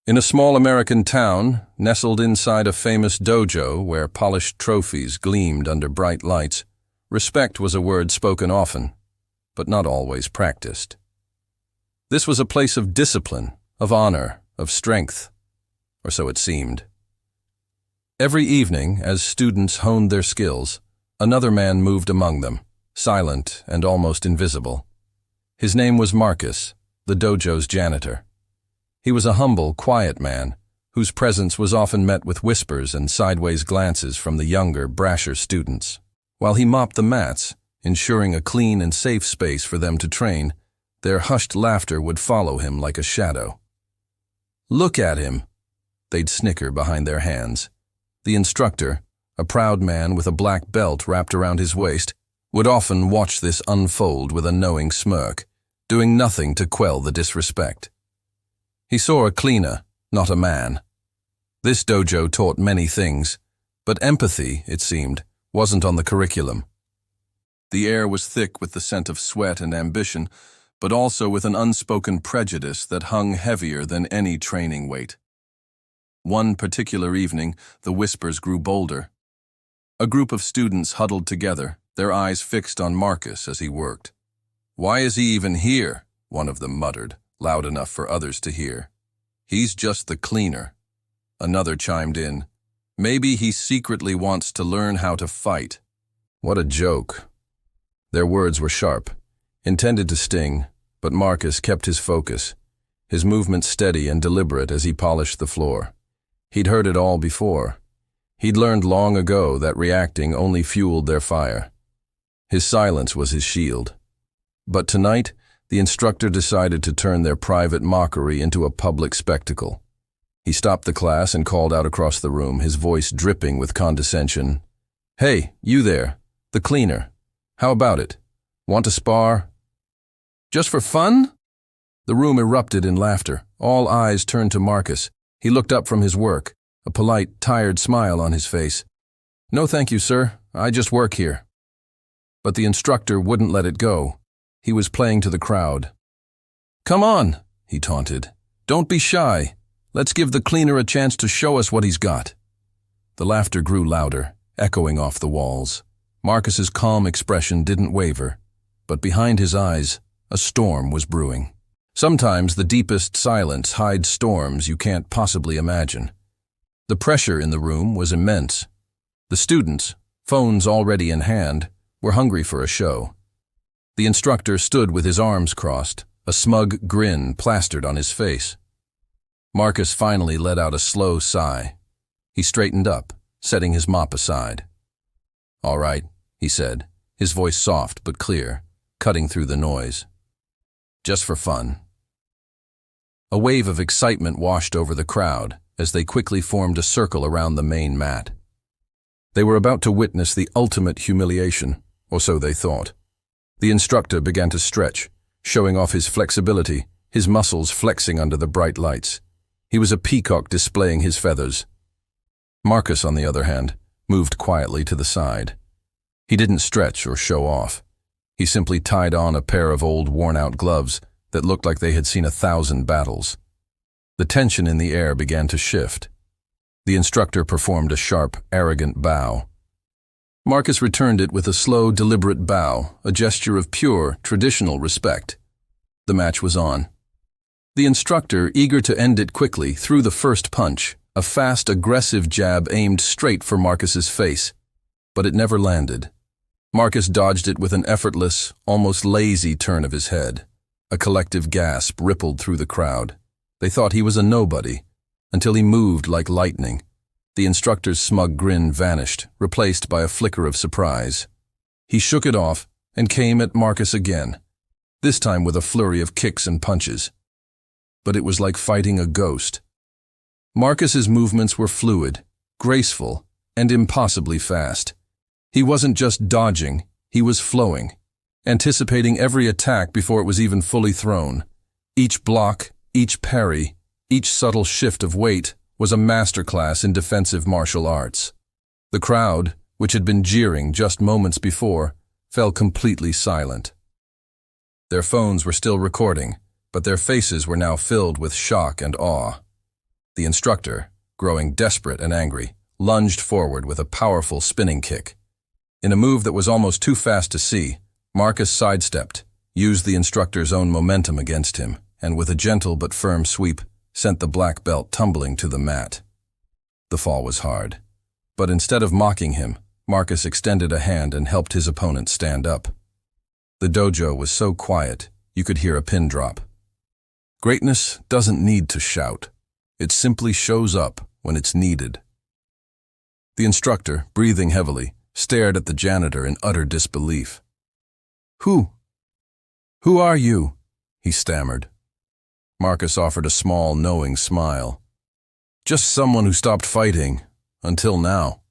In a small American town, nestled inside a famous dojo where polished trophies gleamed under bright lights, respect was a word spoken often, but not always practiced. This was a place of discipline, of honor, of strength, or so it seemed. Every evening, as students honed their skills, another man moved among them, silent and almost invisible. His name was Marcus, the dojo's janitor. He was a humble, quiet man, whose presence was often met with whispers and sideways glances from the younger, brasher students. While he mopped the mats, ensuring a clean and safe space for them to train, their hushed laughter would follow him like a shadow. "Look at him," they'd snicker behind their hands. The instructor, a proud man with a black belt wrapped around his waist, would often watch this unfold with a knowing smirk, doing nothing to quell the disrespect. He saw a cleaner, not a man. This dojo taught many things, but empathy, it seemed, wasn't on the curriculum. The air was thick with the scent of sweat and ambition, but also with an unspoken prejudice that hung heavier than any training weight. One particular evening, the whispers grew bolder. A group of students huddled together, their eyes fixed on Marcus as he worked. "Why is he even here?" one of them muttered, loud enough for others to hear. "He's just the cleaner." Another chimed in, "Maybe he secretly wants to learn how to fight." What a joke. Their words were sharp, intended to sting, but Marcus kept his focus, his movements steady and deliberate as he polished the floor. He'd heard it all before. He'd learned long ago that reacting only fueled their fire. His silence was his shield. But tonight, the instructor decided to turn their private mockery into a public spectacle. He stopped the class and called out across the room, his voice dripping with condescension. "Hey, you there, the cleaner. How about it? Want to spar?" "Just for fun?" The room erupted in laughter. All eyes turned to Marcus. He looked up from his work, a polite, tired smile on his face. "No thank you, sir. I just work here." But the instructor wouldn't let it go. He was playing to the crowd. "Come on," he taunted. "Don't be shy. Let's give the cleaner a chance to show us what he's got." The laughter grew louder, echoing off the walls. Marcus's calm expression didn't waver, but behind his eyes, a storm was brewing. Sometimes the deepest silence hides storms you can't possibly imagine. The pressure in the room was immense. The students, phones already in hand, were hungry for a show. The instructor stood with his arms crossed, a smug grin plastered on his face. Marcus finally let out a slow sigh. He straightened up, setting his mop aside. "All right," he said, his voice soft but clear, cutting through the noise. "Just for fun." A wave of excitement washed over the crowd as they quickly formed a circle around the main mat. They were about to witness the ultimate humiliation, or so they thought. The instructor began to stretch, showing off his flexibility, his muscles flexing under the bright lights. He was a peacock displaying his feathers. Marcus, on the other hand, moved quietly to the side. He didn't stretch or show off. He simply tied on a pair of old worn-out gloves that looked like they had seen 1,000 battles. The tension in the air began to shift. The instructor performed a sharp, arrogant bow. Marcus returned it with a slow, deliberate bow, a gesture of pure, traditional respect. The match was on. The instructor, eager to end it quickly, threw the first punch, a fast, aggressive jab aimed straight for Marcus's face. But it never landed. Marcus dodged it with an effortless, almost lazy turn of his head. A collective gasp rippled through the crowd. They thought he was a nobody, until he moved like lightning. The instructor's smug grin vanished, replaced by a flicker of surprise. He shook it off and came at Marcus again, this time with a flurry of kicks and punches. But it was like fighting a ghost. Marcus's movements were fluid, graceful, and impossibly fast. He wasn't just dodging, he was flowing, anticipating every attack before it was even fully thrown. Each block, each parry, each subtle shift of weight was a masterclass in defensive martial arts. The crowd, which had been jeering just moments before, fell completely silent. Their phones were still recording, but their faces were now filled with shock and awe. The instructor, growing desperate and angry, lunged forward with a powerful spinning kick. In a move that was almost too fast to see, Marcus sidestepped, used the instructor's own momentum against him, and with a gentle but firm sweep, sent the black belt tumbling to the mat. The fall was hard, but instead of mocking him, Marcus extended a hand and helped his opponent stand up. The dojo was so quiet, you could hear a pin drop. Greatness doesn't need to shout. It simply shows up when it's needed. The instructor, breathing heavily, stared at the janitor in utter disbelief. Who are you?" he stammered. Marcus offered a small, knowing smile. "Just someone who stopped fighting, until now."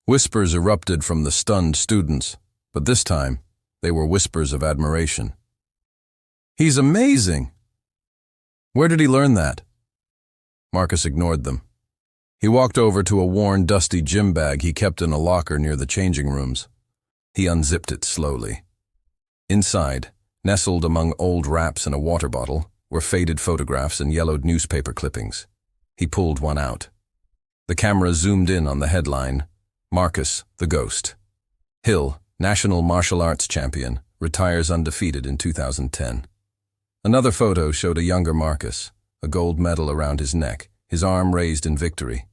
Whispers erupted from the stunned students, but this time, they were whispers of admiration. "He's amazing! Where did he learn that?" Marcus ignored them. He walked over to a worn, dusty gym bag he kept in a locker near the changing rooms. He unzipped it slowly. Inside, nestled among old wraps and a water bottle, were faded photographs and yellowed newspaper clippings. He pulled one out. The camera zoomed in on the headline, "Marcus, the Ghost. Hill, National Martial Arts Champion, retires undefeated in 2010. Another photo showed a younger Marcus, a gold medal around his neck, his arm raised in victory.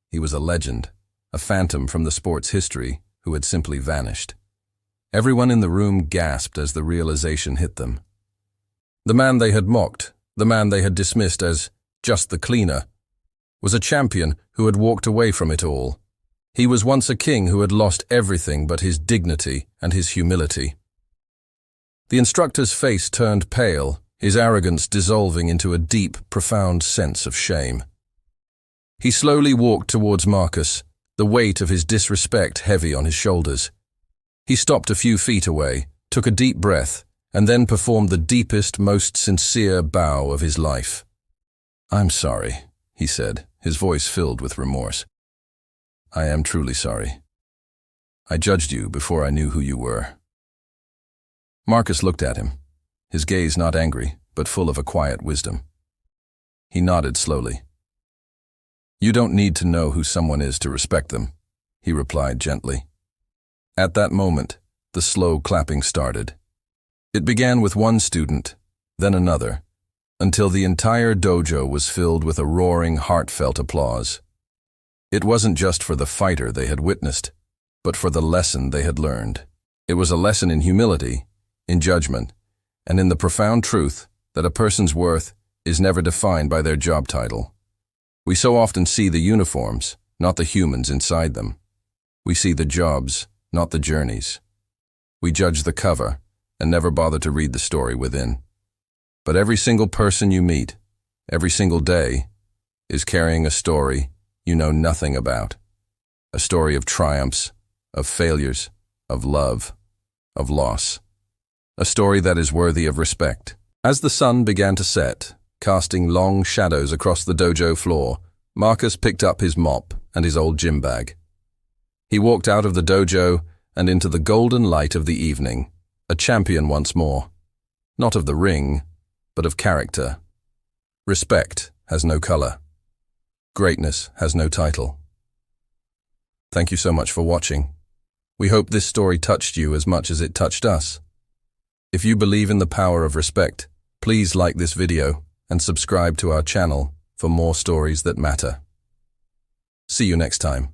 He was a legend, a phantom from the sport's history who had simply vanished. Everyone in the room gasped as the realization hit them. The man they had mocked, the man they had dismissed as just the cleaner, was a champion who had walked away from it all. He was once a king who had lost everything but his dignity and his humility. The instructor's face turned pale, his arrogance dissolving into a deep, profound sense of shame. He slowly walked towards Marcus, the weight of his disrespect heavy on his shoulders. He stopped a few feet away, took a deep breath, and then performed the deepest, most sincere bow of his life. "I'm sorry," he said, his voice filled with remorse. "I am truly sorry. I judged you before I knew who you were." Marcus looked at him, his gaze not angry, but full of a quiet wisdom. He nodded slowly. "You don't need to know who someone is to respect them," he replied gently. At that moment, the slow clapping started. It began with one student, then another, until the entire dojo was filled with a roaring, heartfelt applause. It wasn't just for the fighter they had witnessed, but for the lesson they had learned. It was a lesson in humility, in judgment, and in the profound truth that a person's worth is never defined by their job title. We so often see the uniforms, not the humans inside them. We see the jobs, not the journeys. We judge the cover and never bother to read the story within. But every single person you meet, every single day, is carrying a story you know nothing about. A story of triumphs, of failures, of love, of loss. A story that is worthy of respect. As the sun began to set, casting long shadows across the dojo floor, Marcus picked up his mop and his old gym bag. He walked out of the dojo and into the golden light of the evening, a champion once more. Not of the ring, but of character. Respect has no color. Greatness has no title. Thank you so much for watching. We hope this story touched you as much as it touched us. If you believe in the power of respect, please like this video and subscribe to our channel for more stories that matter. See you next time.